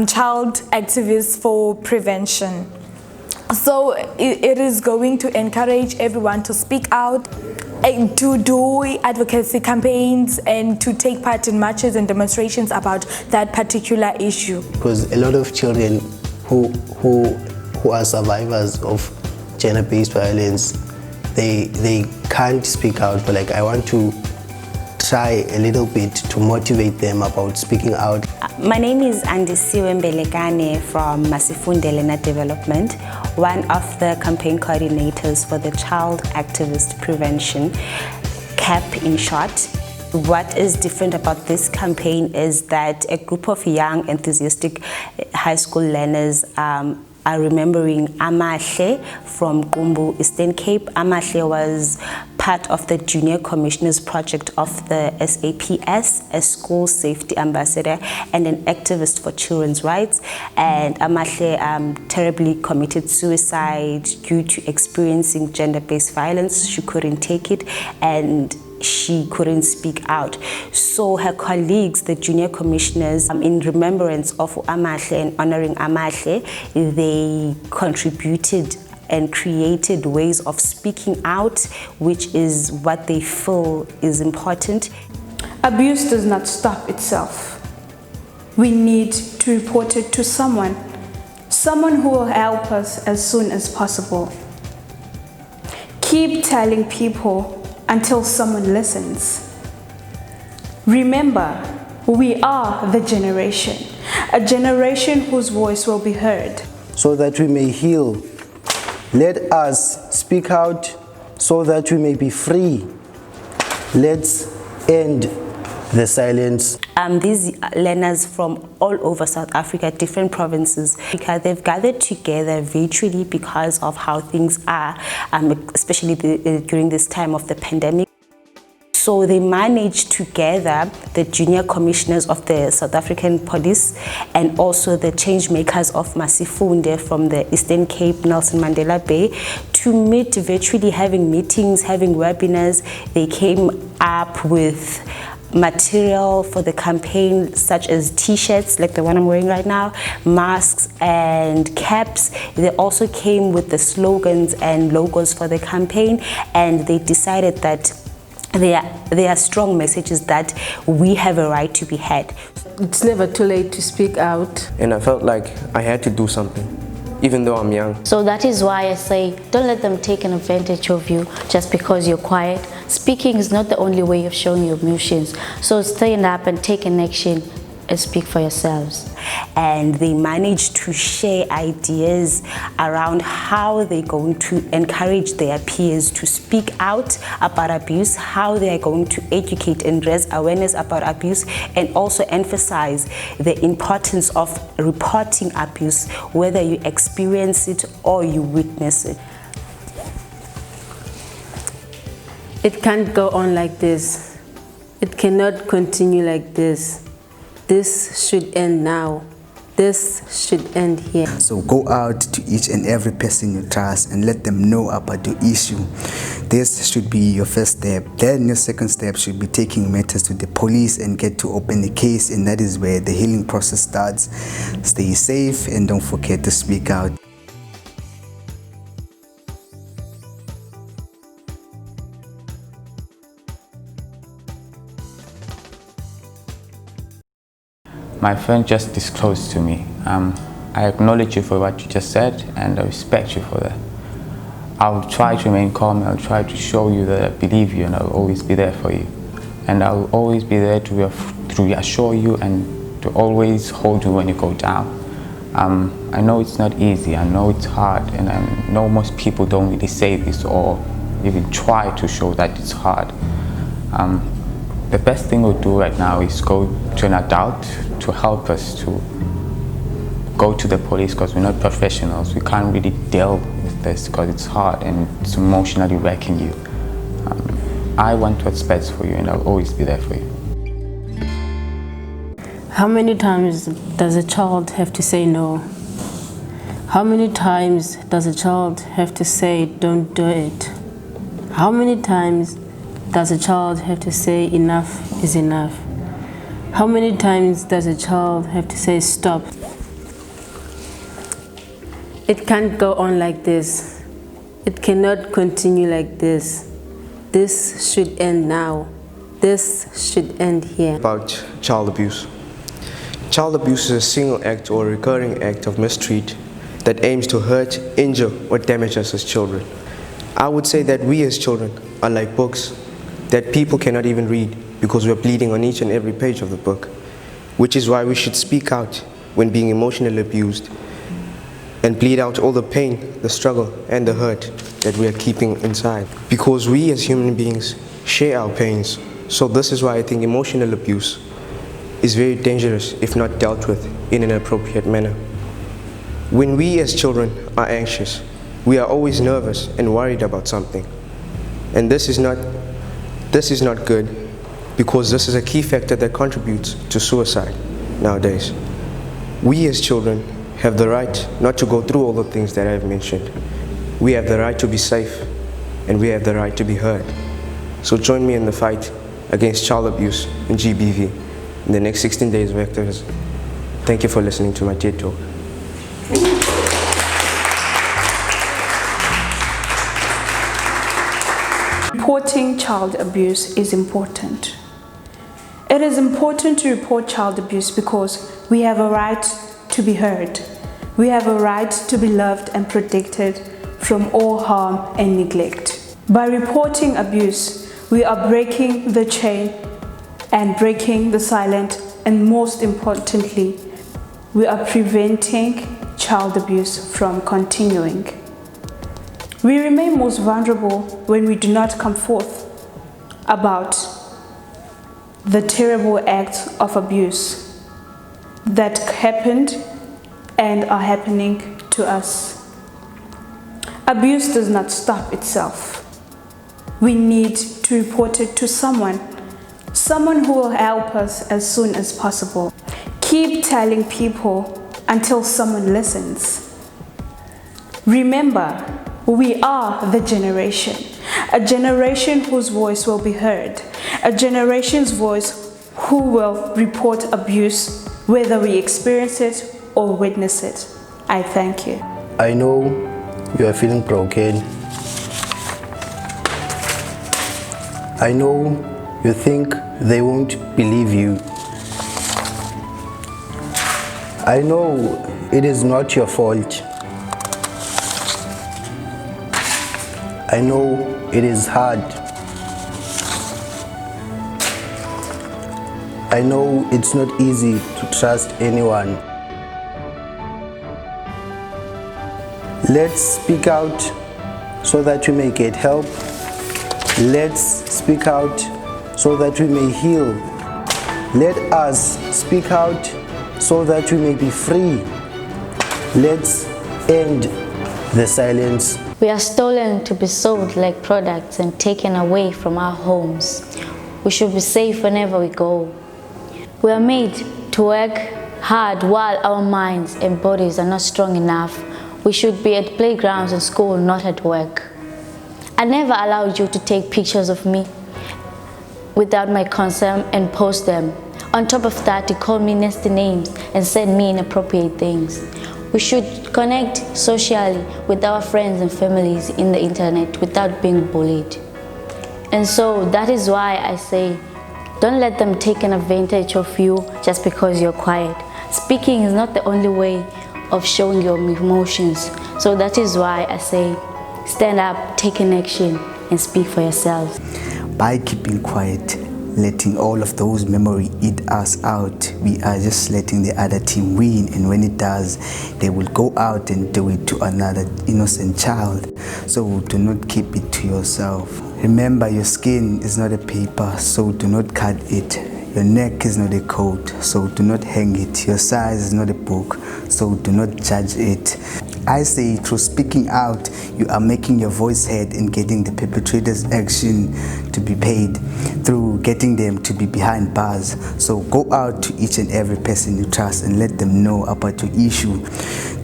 child activists for prevention. So it is going to encourage everyone to speak out, to do advocacy campaigns, and to take part in marches and demonstrations about that particular issue. Because a lot of children who are survivors of gender-based violence, they can't speak out, but like I want to try a little bit to motivate them about speaking out. My name is Masifunde from Masifunde Development, one of the campaign coordinators for the Child Activist Prevention, CAP in short. What is different about this campaign is that a group of young, enthusiastic high school learners are remembering Amahle from Kumbu, Eastern Cape. Amahle was part of the Junior Commissioner's Project of the SAPS, a school safety ambassador and an activist for children's rights. And Amahle terribly committed suicide due to experiencing gender-based violence. She couldn't take it and she couldn't speak out. So her colleagues, the junior commissioners, in remembrance of Amahle and honoring Amahle, they contributed and created ways of speaking out, which is what they feel is important. Abuse does not stop itself. We need to report it to someone who will help us as soon as possible. Keep telling people until someone listens. Remember, we are the generation, a generation whose voice will be heard. So that we may heal, let us speak out so that we may be free. Let's end the silence. These learners from all over South Africa, different provinces, they've gathered together virtually because of how things are, especially during this time of the pandemic. So they managed to gather the junior commissioners of the South African Police and also the change makers of Masifunde from the Eastern Cape, Nelson Mandela Bay, to meet virtually, having meetings, having webinars. They came up with material for the campaign, such as t-shirts like the one I'm wearing right now, masks and caps. They also came with the slogans and logos for the campaign, and they decided that there are strong messages that we have a right to be heard. It's never too late to speak out. And I felt like I had to do something, even though I'm young. So that is why I say, don't let them take an advantage of you just because you're quiet. Speaking is not the only way of showing your emotions. So stand up and take an action and speak for yourselves. And they managed to share ideas around how they're going to encourage their peers to speak out about abuse, how they are going to educate and raise awareness about abuse, and also emphasize the importance of reporting abuse, whether you experience it or you witness it. It can't go on like this. It cannot continue like this. This should end now. This should end here. So go out to each and every person you trust and let them know about the issue. This should be your first step. Then your second step should be taking matters to the police and get to open the case, and that is where the healing process starts. Stay safe and don't forget to speak out. My friend just disclosed to me. I acknowledge you for what you just said, and I respect you for that. I'll try to remain calm, and I'll try to show you that I believe you, and I'll always be there for you. And I'll always be there to reassure you and to always hold you when you go down. I know it's not easy, I know it's hard, and I know most people don't really say this or even try to show that it's hard. The best thing we'll do right now is go to an adult to help us to go to the police, because we're not professionals. We can't really deal with this because it's hard and it's emotionally wrecking you. I want what's best for you, and I'll always be there for you. How many times does a child have to say no? How many times does a child have to say don't do it? How many times does a child have to say enough is enough? How many times does a child have to say stop? It can't go on like this. It cannot continue like this. This should end now. This should end here. About child abuse. Child abuse is a single act or recurring act of mistreat that aims to hurt, injure, or damage us as children. I would say that we as children are like books that people cannot even read because we're bleeding on each and every page of the book, which is why we should speak out when being emotionally abused and bleed out all the pain, the struggle, and the hurt that we are keeping inside. Because we as human beings share our pains. So this is why I think emotional abuse is very dangerous if not dealt with in an appropriate manner. When we as children are anxious, we are always nervous and worried about something. And this is not good, because this is a key factor that contributes to suicide nowadays. We as children have the right not to go through all the things that I've mentioned. We have the right to be safe, and we have the right to be heard. So join me in the fight against child abuse and GBV in the next 16 days of activism. Thank you for listening to my TED Talk. Reporting child abuse is important. It is important to report child abuse because we have a right to be heard. We have a right to be loved and protected from all harm and neglect. By reporting abuse, we are breaking the chain and breaking the silence, and most importantly, we are preventing child abuse from continuing. We remain most vulnerable when we do not come forth about the terrible acts of abuse that happened and are happening to us. Abuse does not stop itself. We need to report it to someone who will help us as soon as possible. Keep telling people until someone listens. Remember, we are the generation, a generation whose voice will be heard, a generation's voice who will report abuse, whether we experience it or witness it. I thank you. I know you are feeling broken. I know you think they won't believe you. I know it is not your fault. I know it is hard. I know it's not easy to trust anyone. Let's speak out so that we may get help. Let's speak out so that we may heal. Let us speak out so that we may be free. Let's end the silence. We are stolen to be sold like products and taken away from our homes. We should be safe whenever we go. We are made to work hard while our minds and bodies are not strong enough. We should be at playgrounds and school, not at work. I never allowed you to take pictures of me without my consent and post them. On top of that, you call me nasty names and send me inappropriate things. We should connect socially with our friends and families in the internet without being bullied. And so that is why I say, don't let them take an advantage of you just because you're quiet. Speaking is not the only way of showing your emotions. So that is why I say, stand up, take an action, and speak for yourselves. By keeping quiet, letting all of those memories eat us out, we are just letting the other team win, and when it does, they will go out and do it to another innocent child. So do not keep it to yourself. Remember, your skin is not a paper, so do not cut it. Your neck is not a coat, so do not hang it. Your size is not a book, so do not judge it. I say through speaking out, you are making your voice heard and getting the perpetrators' action to be paid through getting them to be behind bars. So go out to each and every person you trust and let them know about your issue.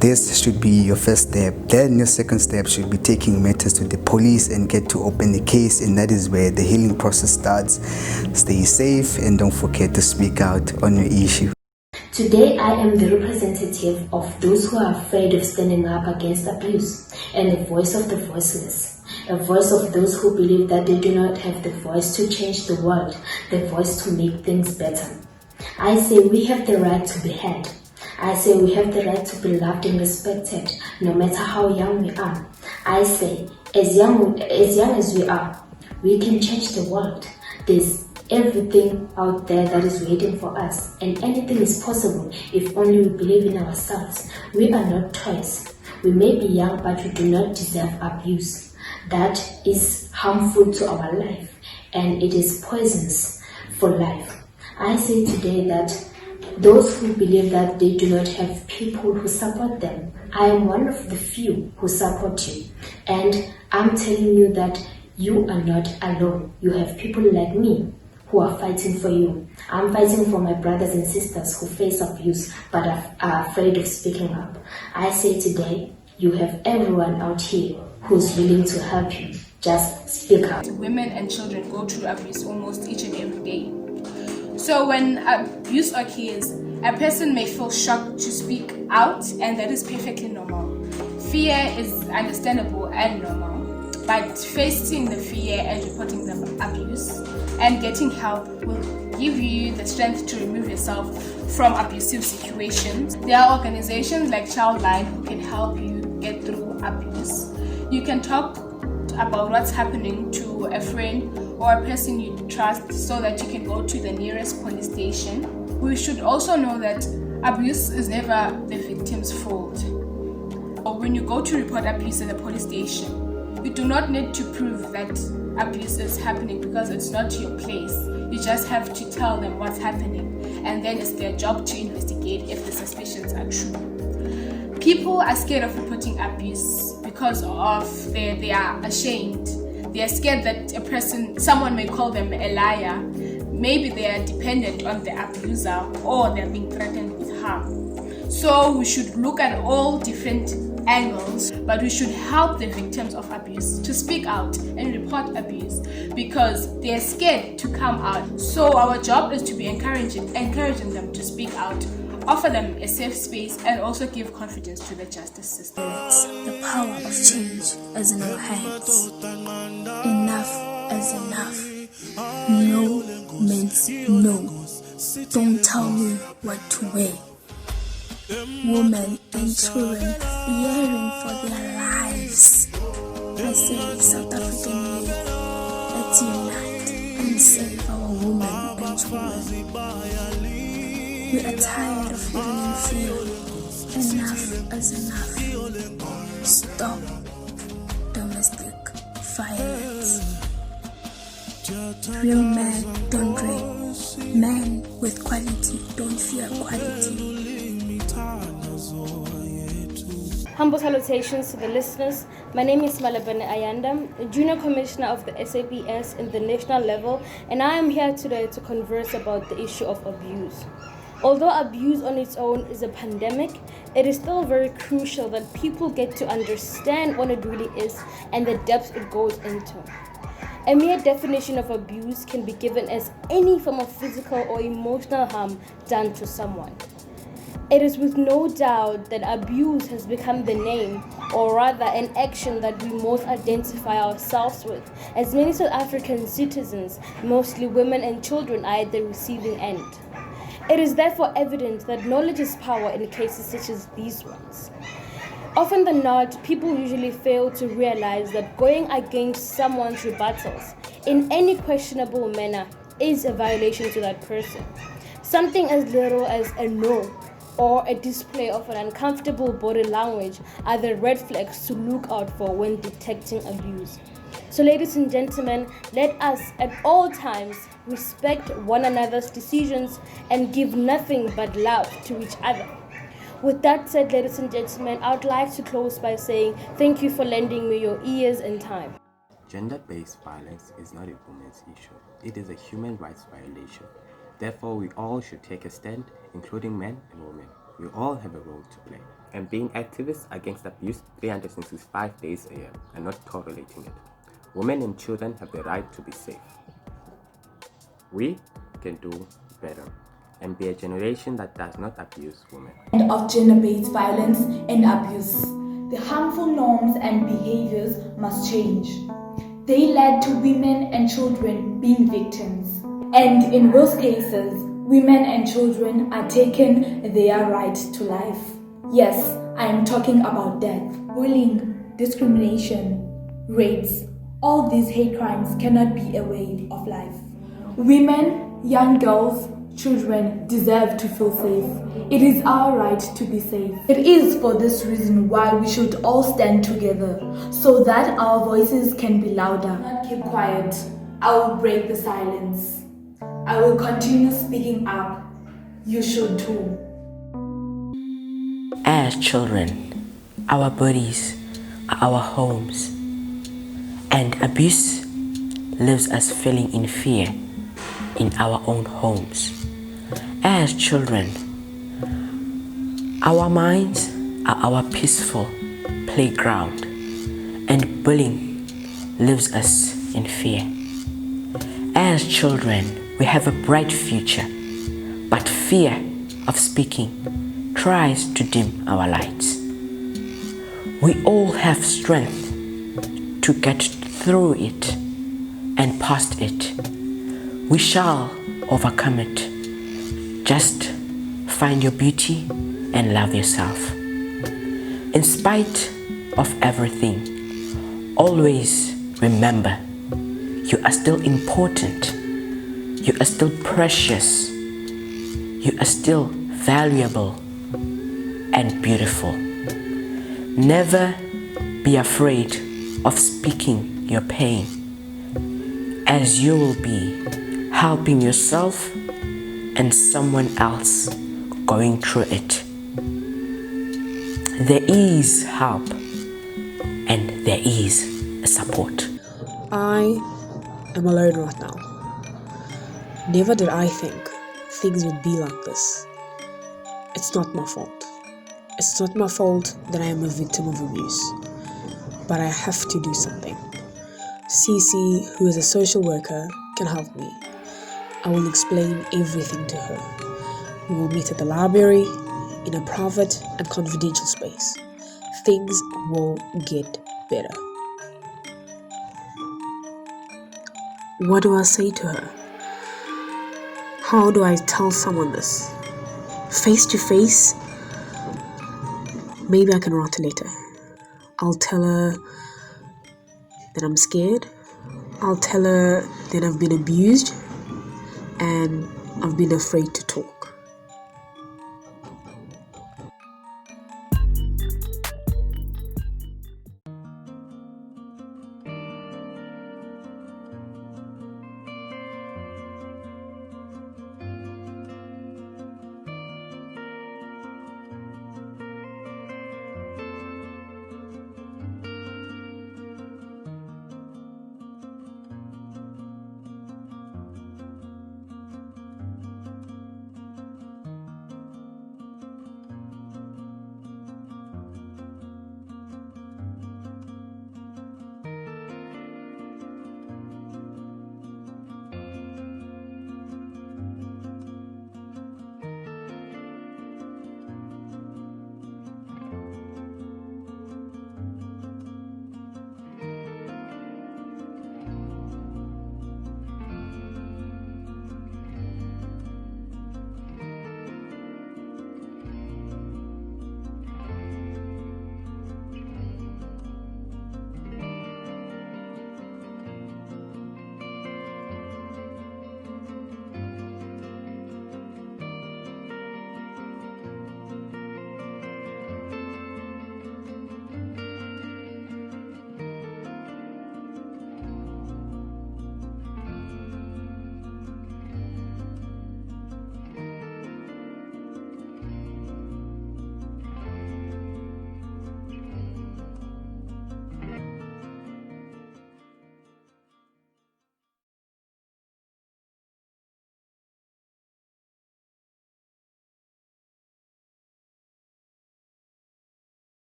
This should be your first step. Then your second step should be taking matters to the police and get to open the case, and that is where the healing process starts. Stay safe and don't forget to speak out on your issue. Today I am the representative of those who are afraid of standing up against abuse and the voice of the voiceless, a voice of those who believe that they do not have the voice to change the world, the voice to make things better. I say we have the right to be heard. I say we have the right to be loved and respected, no matter how young we are. I say, as young as we are, we can change the world. There's everything out there that is waiting for us, and anything is possible if only we believe in ourselves. We are not toys. We may be young, but we do not deserve abuse. That is harmful to our life, and it is poisonous for life. I say today that those who believe that they do not have people who support them, I am one of the few who support you, and I'm telling you that you are not alone. You have people like me who are fighting for you. I'm fighting for my brothers and sisters who face abuse but are afraid of speaking up. I say today, you have everyone out here who's willing to help you. Just speak out. Women and children go through abuse almost each and every day. So when abuse occurs, a person may feel shocked to speak out, and that is perfectly normal. Fear is understandable and normal. But facing the fear and reporting the abuse and getting help will give you the strength to remove yourself from abusive situations. There are organizations like Childline who can help you get through abuse. You can talk about what's happening to a friend or a person you trust so that you can go to the nearest police station. We should also know that abuse is never the victim's fault. Or when you go to report abuse at the police station, you do not need to prove that abuse is happening because it's not your place. You just have to tell them what's happening, and then it's their job to investigate if the suspicions are true. People are scared of reporting abuse because of they are ashamed. They are scared that someone may call them a liar. Maybe they are dependent on the abuser or they're being threatened with harm. So we should look at all different angles, but we should help the victims of abuse to speak out and report abuse because they're scared to come out. So our job is to be encouraging them to speak out, offer them a safe space, and also give confidence to the justice system. The power of change is in our hands. Enough is enough. No means no. Don't tell me what to wear. Women and children yearning for their lives. I say, South African youth, let's unite and save our women and children. We are tired of living in fear. Enough is enough. Stop domestic violence. Real men don't dream. Men with quality don't fear quality. Humble salutations to the listeners. My name is Malabane Ayanda, Junior Commissioner of the SAPS in the national level, and I am here today to converse about the issue of abuse. Although abuse on its own is a pandemic, it is still very crucial that people get to understand what it really is and the depths it goes into. A mere definition of abuse can be given as any form of physical or emotional harm done to someone. It is with no doubt that abuse has become the name, or rather an action that we most identify ourselves with, as many South African citizens, mostly women and children, are at the receiving end. It is therefore evident that knowledge is power in cases such as these ones. Often than not, people usually fail to realize that going against someone's rebuttals in any questionable manner is a violation to that person. Something as little as a no or a display of an uncomfortable body language are the red flags to look out for when detecting abuse. So ladies and gentlemen, let us at all times respect one another's decisions and give nothing but love to each other. With that said, ladies and gentlemen, I would like to close by saying thank you for lending me your ears and time. Gender-based violence is not a women's issue. It is a human rights violation. Therefore, we all should take a stand, including men and women. We all have a role to play. And being activists against abuse 365 days a year and not tolerating it. Women and children have the right to be safe. We can do better. and be a generation that does not abuse women. And of gender-based violence and abuse. The harmful norms and behaviors must change. They led to women and children being victims. And in most cases, women and children are taken their right to life. Yes, I am talking about death, bullying, discrimination, rapes. All these hate crimes cannot be a way of life. Women, young girls, children deserve to feel safe. It is our right to be safe. It is for this reason why we should all stand together so that our voices can be louder. Not keep quiet. I will break the silence. I will continue speaking up. You should too. As children, our bodies are our homes, and abuse leaves us feeling in fear in our own homes. As children, our minds are our peaceful playground, and bullying leaves us in fear. As children, we have a bright future, but fear of speaking tries to dim our lights. We all have strength to get through it and past it. We shall overcome it. Just find your beauty and love yourself. In spite of everything, always remember you are still important. You are still precious. You are still valuable and beautiful. Never be afraid of speaking your pain, as you will be helping yourself and someone else going through it. There is help and there is support. I am alone right now. Never did I think things would be like this. It's not my fault. It's not my fault that I am a victim of abuse. But I have to do something. Cece, who is a social worker, can help me. I will explain everything to her. We will meet at the library in a private and confidential space. Things will get better. What do I say to her? How do I tell someone this? Face to face? Maybe I can write a letter. I'll tell her that I'm scared. I'll tell her that I've been abused and I've been afraid to talk.